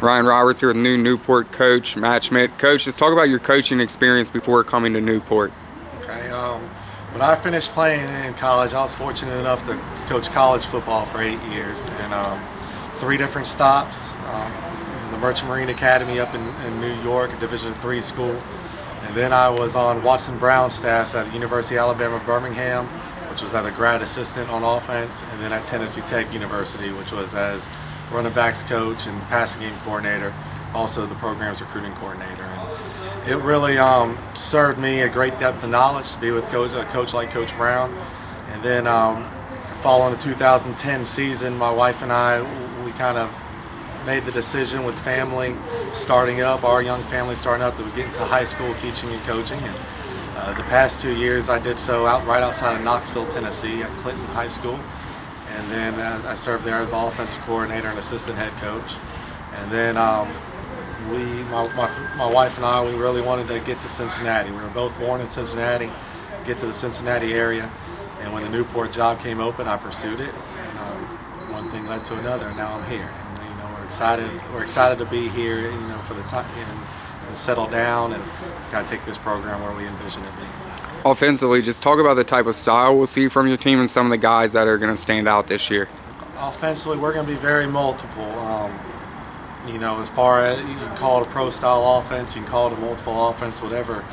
Ryan Roberts here with new Newport coach, Matt Schmidt. Coach, just talk about your coaching experience before coming to Newport. Okay, when I finished playing in college, I was fortunate enough to coach college football for 8 years, and 3 different stops. The Merchant Marine Academy up in New York, a Division III school. And then I was on Watson Brown staffs at the University of Alabama, Birmingham, which was as a grad assistant on offense, and then at Tennessee Tech University, which was as running backs coach and passing game coordinator, also the program's recruiting coordinator. And it really served me a great depth of knowledge to be with a coach like Coach Brown. And then following the 2010 season, my wife and I, we kind of made the decision with family starting up, our young family starting up, to get into high school teaching and coaching. And the past 2 years I did so right outside of Knoxville, Tennessee at Clinton High School. And then I served there as offensive coordinator and assistant head coach. And then my wife and I, we really wanted to get to Cincinnati. We were both born in Cincinnati, get to the Cincinnati area. And when the Newport job came open, I pursued it. And one thing led to another, and now I'm here. And we're excited to be here, for the time and settle down and kind of take this program where we envision it being. Offensively, just talk about the type of style we'll see from your team and some of the guys that are going to stand out this year. Offensively, we're going to be very multiple. As far as you can call it a pro-style offense, you can call it a multiple offense, whatever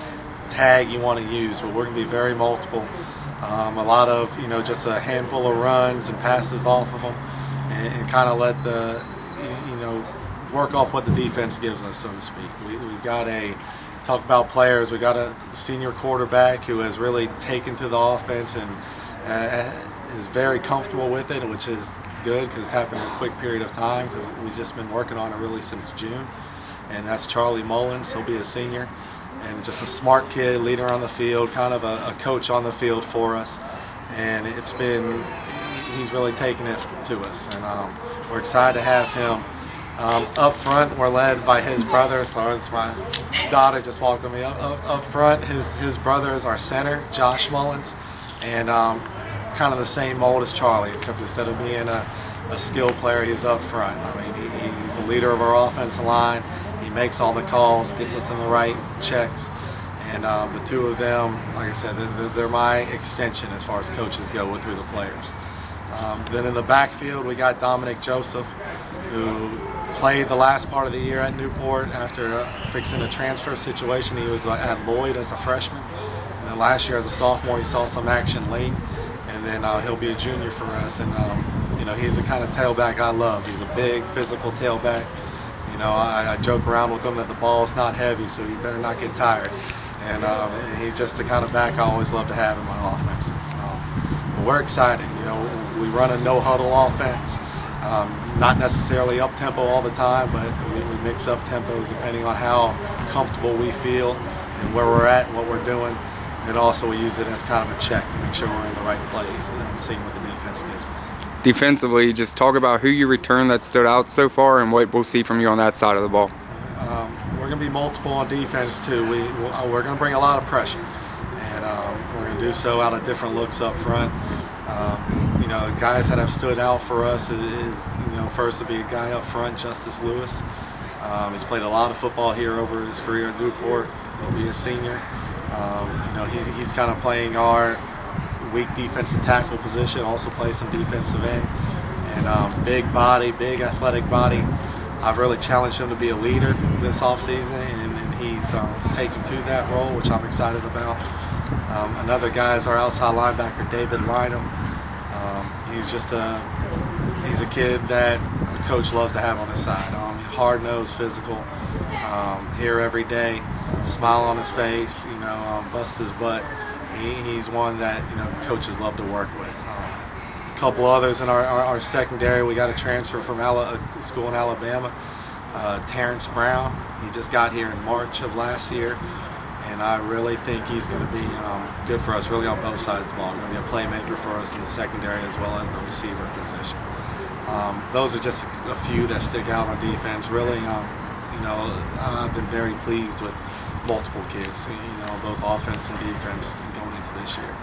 tag you want to use, but we're going to be very multiple. A lot of, just a handful of runs and passes off of them and kind of let the, work off what the defense gives us, so to speak. We've got talk about players, we got a senior quarterback who has really taken to the offense and is very comfortable with it, which is good because it's happened in a quick period of time because we've just been working on it really since June. And that's Charlie Mullins. He'll be a senior and just a smart kid, leader on the field, kind of a coach on the field for us. And he's really taken it to us, and we're excited to have him. Up front, we're led by his brother. So it's my daughter just walked on me. Up front, his brother is our center, Josh Mullins, and kind of the same mold as Charlie, except instead of being a skill player, he's up front. I mean, he's the leader of our offensive line. He makes all the calls, gets us in the right checks, and the two of them, like I said, they're my extension as far as coaches go through the players. Then in the backfield, we got Dominic Joseph, who played the last part of the year at Newport after fixing a transfer situation. He was at Lloyd as a freshman, and then last year as a sophomore he saw some action late, and then he'll be a junior for us. And he's the kind of tailback I love. He's a big physical tailback. I joke around with him that the ball's not heavy, so he better not get tired. And he's just the kind of back I always love to have in my offenses. But we're excited. We run a no-huddle offense. Not necessarily up-tempo all the time, but we mix up tempos depending on how comfortable we feel and where we're at and what we're doing. And also we use it as kind of a check to make sure we're in the right place and seeing what the defense gives us. Defensively, just talk about who you returned that stood out so far and what we'll see from you on that side of the ball. We're going to be multiple on defense too. We're going to bring a lot of pressure, and we're going to do so out of different looks up front. The guys that have stood out for us is first to be a guy up front, Justice Lewis. He's played a lot of football here over his career at Newport. He'll be a senior. He's kind of playing our weak defensive tackle position, also plays some defensive end. And big body, big athletic body. I've really challenged him to be a leader this offseason, and he's taken to that role, which I'm excited about. Another guy is our outside linebacker, David Lynham. He's a kid that a coach loves to have on his side. Hard-nosed, physical, here every day, smile on his face, busts his butt. He's one that coaches love to work with. A couple others in our secondary. We got a transfer from a school in Alabama, Terrence Brown. He just got here in March of last year. And I really think he's going to be good for us, really on both sides of the ball. He's going to be a playmaker for us in the secondary as well as the receiver position. Those are just a few that stick out on defense. Really, I've been very pleased with multiple kids, both offense and defense going into this year.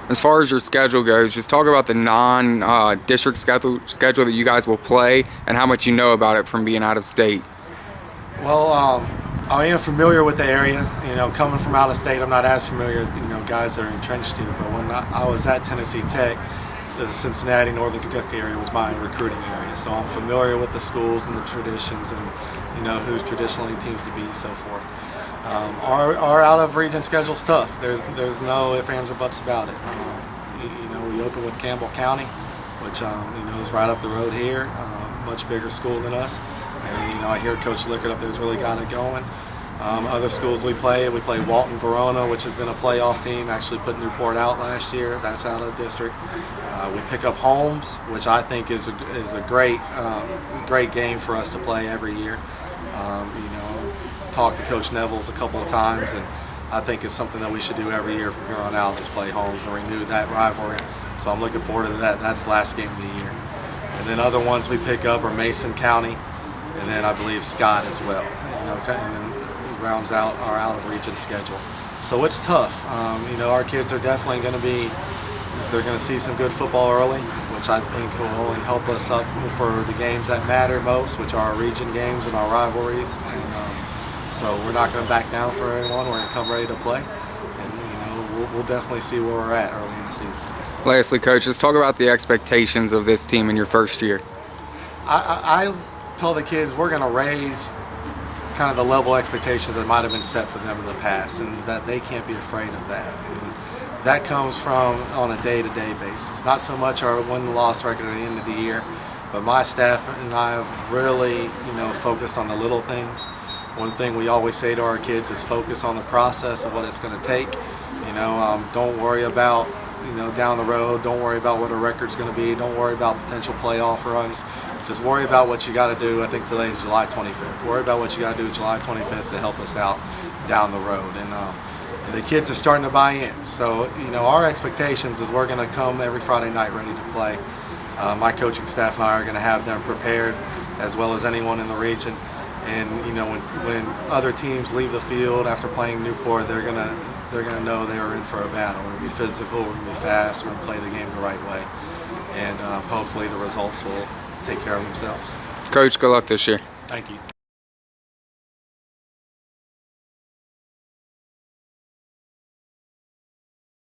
As far as your schedule goes, just talk about the non-district schedule that you guys will play and how much you know about it from being out of state. Well, I am familiar with the area. Coming from out of state, I'm not as familiar. Guys that are entrenched here. But when I was at Tennessee Tech, the Cincinnati, Northern Kentucky area was my recruiting area. So I'm familiar with the schools and the traditions, and who's traditionally teams to beat, so forth. Our out of region schedule's tough. There's no ifs, ands, or buts about it. We open with Campbell County, which is right up the road here. Much bigger school than us. And I hear Coach Lickard up there's really got it going. Other schools we play Walton Verona, which has been a playoff team. Actually put Newport out last year. That's out of district. We pick up Holmes, which I think is a great game for us to play every year. Talked to Coach Neville's a couple of times, and I think it's something that we should do every year from here on out is play Holmes and renew that rivalry. So I'm looking forward to that. That's the last game of the year. And then other ones we pick up are Mason County, and then I believe Scott as well. And then it rounds out our out-of-region schedule. So it's tough. Our kids are definitely going to see some good football early, which I think will only help us up for the games that matter most, which are our region games and our rivalries. And so we're not going to back down for anyone. We're going to come ready to play, and we'll definitely see where we're at early in the season. Lastly, Coach, let's talk about the expectations of this team in your first year. I told the kids we're going to raise kind of the level of expectations that might have been set for them in the past, and that they can't be afraid of that. And that comes from on a day-to-day basis. Not so much our win-loss record at the end of the year, but my staff and I have really, focused on the little things. One thing we always say to our kids is focus on the process of what it's going to take. Don't worry about down the road. Don't worry about what a record's going to be. Don't worry about potential playoff runs. Just worry about what you got to do. I think today's July 25th. Worry about what you got to do July 25th to help us out down the road. And the kids are starting to buy in. So, our expectations is we're going to come every Friday night ready to play. My coaching staff and I are going to have them prepared, as well as anyone in the region. And when other teams leave the field after playing Newport, they're gonna know they are in for a battle. We're gonna be physical, we're gonna be fast, we're gonna play the game the right way, and hopefully the results will take care of themselves. Coach, good luck this year. Thank you.